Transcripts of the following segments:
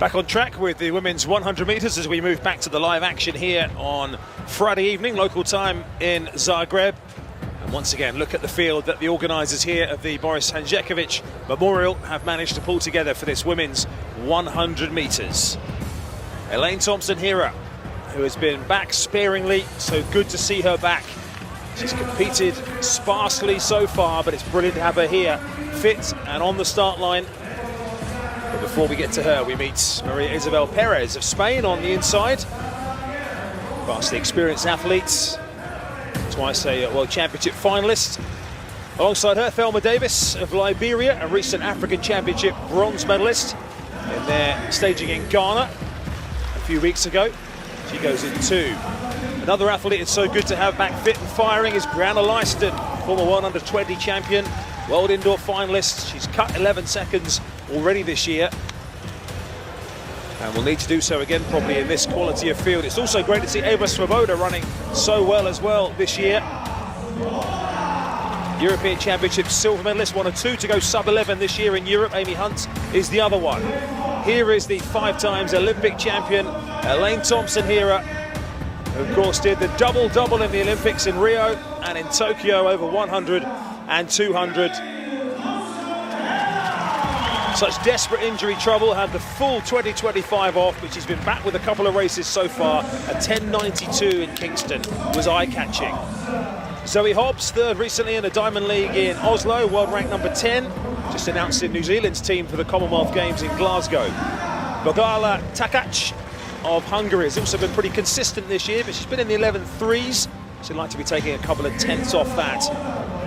Back on track with the women's 100 metres as we move back to the live action here on Friday evening, local time in Zagreb. And once again, look at the field that the organisers here of the Boris Hanžeković Memorial have managed to pull together for this women's 100 metres. Elaine Thompson Herah, who has been back sparingly, so good to see her back. She's competed sparsely so far, but it's brilliant to have her here, fit and on the start line. But before we get to her, we meet Maria Isabel Perez of Spain on the inside. Vastly experienced athletes, twice a World Championship finalist. Alongside her, Thelma Davis of Liberia, a recent African Championship bronze medalist in their staging in Ghana a few weeks ago. She goes in two. Another athlete it's so good to have back fit and firing is Brianna Leiston, former World Under-20 champion, World Indoor finalist. She's cut 11 seconds already this year, and will need to do so again probably in this quality of field. It's also great to see Eva Svoboda running so well as well this year. European Championship silver medalist, one or two to go sub-11 this year in Europe. Amy Hunt is the other one. Here is the 5 times Olympic champion, Elaine Thompson Herah, who of course did the double-double in the Olympics in Rio and in Tokyo over 100 and 200. Such desperate injury trouble, had the full 2025 off, but she's been back with a couple of races so far. A 10.92 in Kingston was eye-catching. Zoe Hobbs, third recently in the Diamond League in Oslo, world rank number 10. Just announced in New Zealand's team for the Commonwealth Games in Glasgow. Bogala Takac of Hungary has also been pretty consistent this year, but she's been in the 11.3s. She'd like to be taking a couple of tenths off that.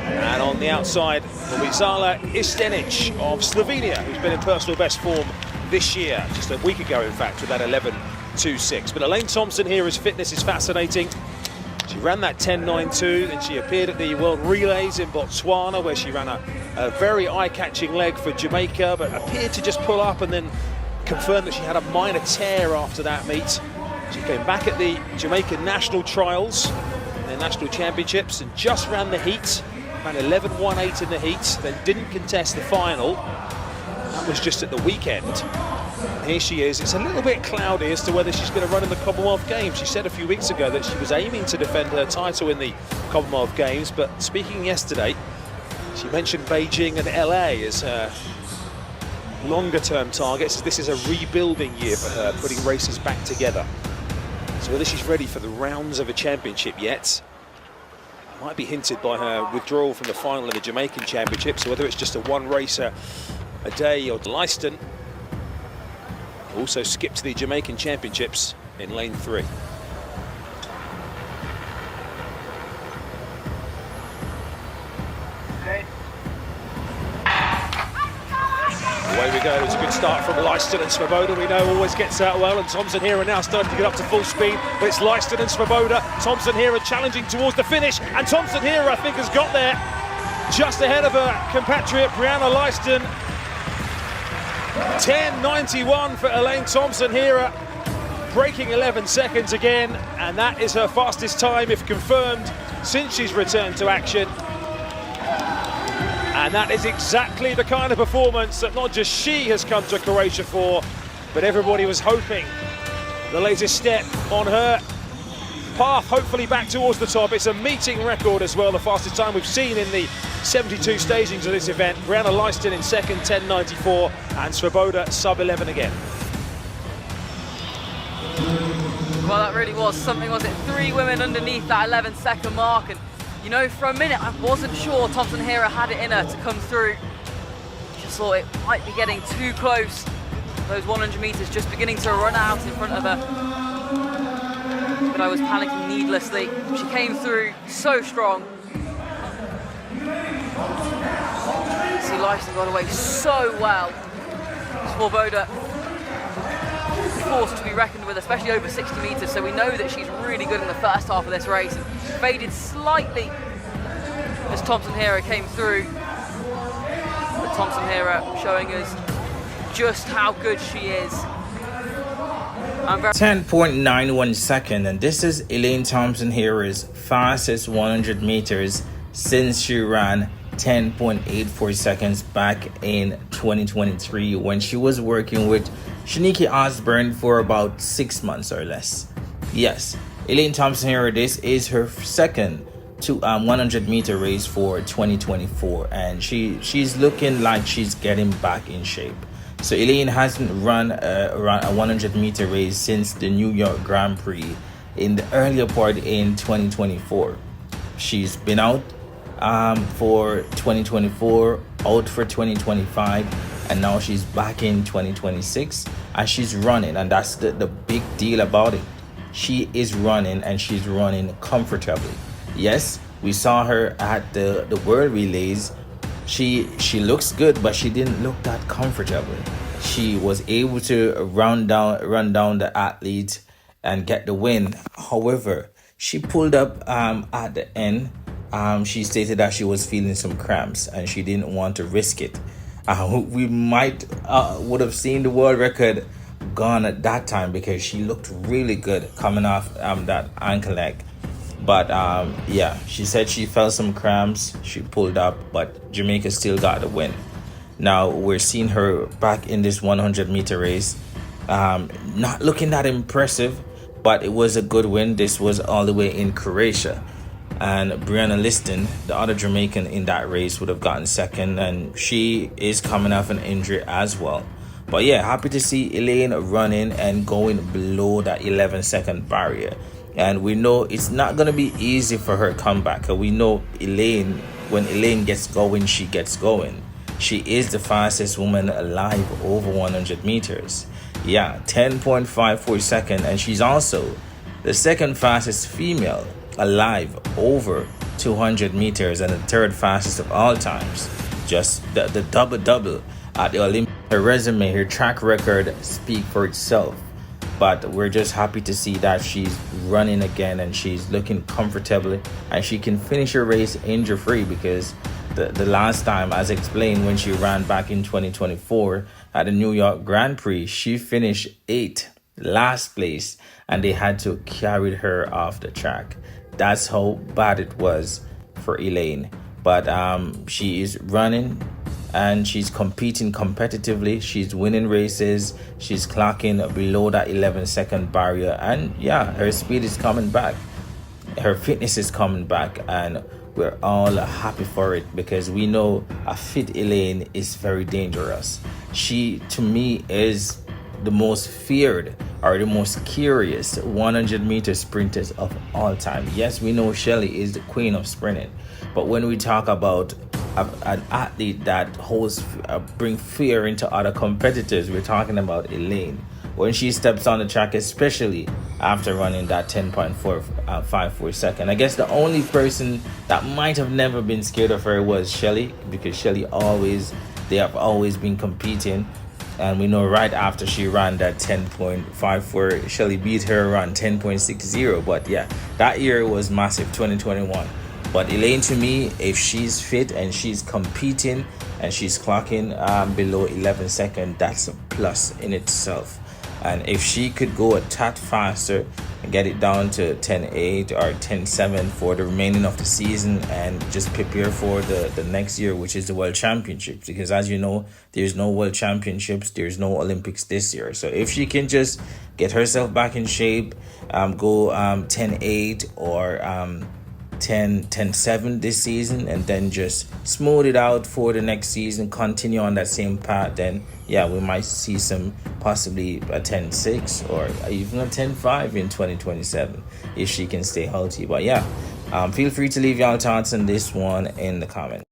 And on the outside, Luizala Istenic of Slovenia, who's been in personal best form this year, just a week ago in fact, with that 11.26. But Elaine Thompson here, his fitness is fascinating. She ran that 10.92, then she appeared at the World Relays in Botswana, where she ran a very eye-catching leg for Jamaica, but appeared to just pull up and then confirmed that she had a minor tear after that meet. She came back at the Jamaican national trials, their national championships, and just ran the heat. Ran 11.18 in the heat, then didn't contest the final. That was just at the weekend. And here she is. It's a little bit cloudy as to whether she's going to run in the Commonwealth Games. She said a few weeks ago that she was aiming to defend her title in the Commonwealth Games, but speaking yesterday, she mentioned Beijing and LA as her longer-term targets. This is a rebuilding year for her, putting races back together. So whether she's ready for the rounds of a championship yet might be hinted by her withdrawal from the final of the Jamaican Championship. So whether it's just a one racer a day or Leiston also skipped the Jamaican Championships in lane 3. Away we go. It's a good start from Leiston, and Svoboda, we know, always gets out well, and Thompson Herah now starting to get up to full speed, but it's Leiston and Svoboda. Thompson Herah challenging towards the finish, and Thompson Herah, I think, has got there just ahead of her compatriot Brianna Leiston. 10.91 for Elaine Thompson Herah, breaking 11 seconds again, and that is her fastest time, if confirmed, since she's returned to action. And that is exactly the kind of performance that not just she has come to Croatia for, but everybody was hoping. The latest step on her path, hopefully back towards the top. It's a meeting record as well, the fastest time we've seen in the 72 stagings of this event. Brianna Leiston in second, 10.94, and Svoboda sub-11 again. Well, that really was something, was it? 3 women underneath that 11-second mark, and you know, for a minute, I wasn't sure Thompson Herah had it in her to come through. Just thought it might be getting too close. Those 100 metres just beginning to run out in front of her. But I was panicking needlessly. She came through so strong. See, Leiston got away so well. Svoboda force to be reckoned with, especially over 60 metres, so we know that she's really good in the first half of this race, and faded slightly as Thompson Herah came through. But Thompson Herah showing us just how good she is. 10.91 second, and this is Elaine Thompson Herah's fastest 100 meters since she ran 10.84 seconds back in 2023 when she was working with Shaniki Osborne for about 6 months or less. Yes, Elaine Thompson Herah, this is her second 100-meter race for 2024, and she's looking like she's getting back in shape. So Elaine hasn't run around a 100-meter race since the New York Grand Prix in the earlier part in 2024. She's been out for 2024, out for 2025, and now she's back in 2026, and she's running, and that's the big deal about it. She is running, and she's running comfortably. Yes, we saw her at the World Relays. She looks good, but she didn't look that comfortable. She was able to run down the athlete and get the win. However, she pulled up at the end. She stated that she was feeling some cramps and she didn't want to risk it. We might would have seen the world record gone at that time because she looked really good coming off that ankle leg. But yeah, she said she felt some cramps. She pulled up, but Jamaica still got the win. Now we're seeing her back in this 100-meter race. Not looking that impressive, but it was a good win. This was all the way in Croatia. And Brianna Liston, the other Jamaican in that race, would have gotten second, and she is coming off an injury as well. But yeah, happy to see Elaine running and going below that 11-second barrier. And we know it's not going to be easy for her comeback. We know Elaine, when Elaine gets going, she gets going. She is the fastest woman alive over 100 meters. Yeah, 10.54 seconds, and she's also the second fastest female alive over 200 meters and the third fastest of all times. Just the double at the Olympics. Her resume, her track record speak for itself. But we're just happy to see that she's running again and she's looking comfortably and she can finish her race injury free, because the last time, as explained, when she ran back in 2024 at the New York Grand Prix, she finished 8th, last place, and they had to carry her off the track. That's how bad it was for Elaine. But she is running and she's competing competitively. She's winning races. She's clocking below that 11-second barrier. And yeah, her speed is coming back. Her fitness is coming back. And we're all happy for it, because we know a fit Elaine is very dangerous. She, to me, is the most feared or the most curious 100-meter sprinters of all time. Yes, we know Shelly is the queen of sprinting, but when we talk about an athlete that bring fear into other competitors, we're talking about Elaine. When she steps on the track, especially after running that 10.54 second. I guess the only person that might have never been scared of her was Shelly, because Shelly they have always been competing. And we know right after she ran that 10.54, Shelly beat her around 10.60. But yeah, that year was massive, 2021. But Elaine, to me, if she's fit and she's competing and she's clocking below 11 seconds, that's a plus in itself. And if she could go a tad faster and get it down to 10.8 or 10.7 for the remaining of the season and just prepare for the next year, which is the World Championships. Because as you know, there's no World Championships, there's no Olympics this year. So if she can just get herself back in shape, go 10.8 or 10.7 this season, and then just smooth it out for the next season, continue on that same path, then yeah, we might see some possibly a 10.6 or even a 10.5 in 2027 if she can stay healthy. But yeah, feel free to leave your thoughts on this one in the comments.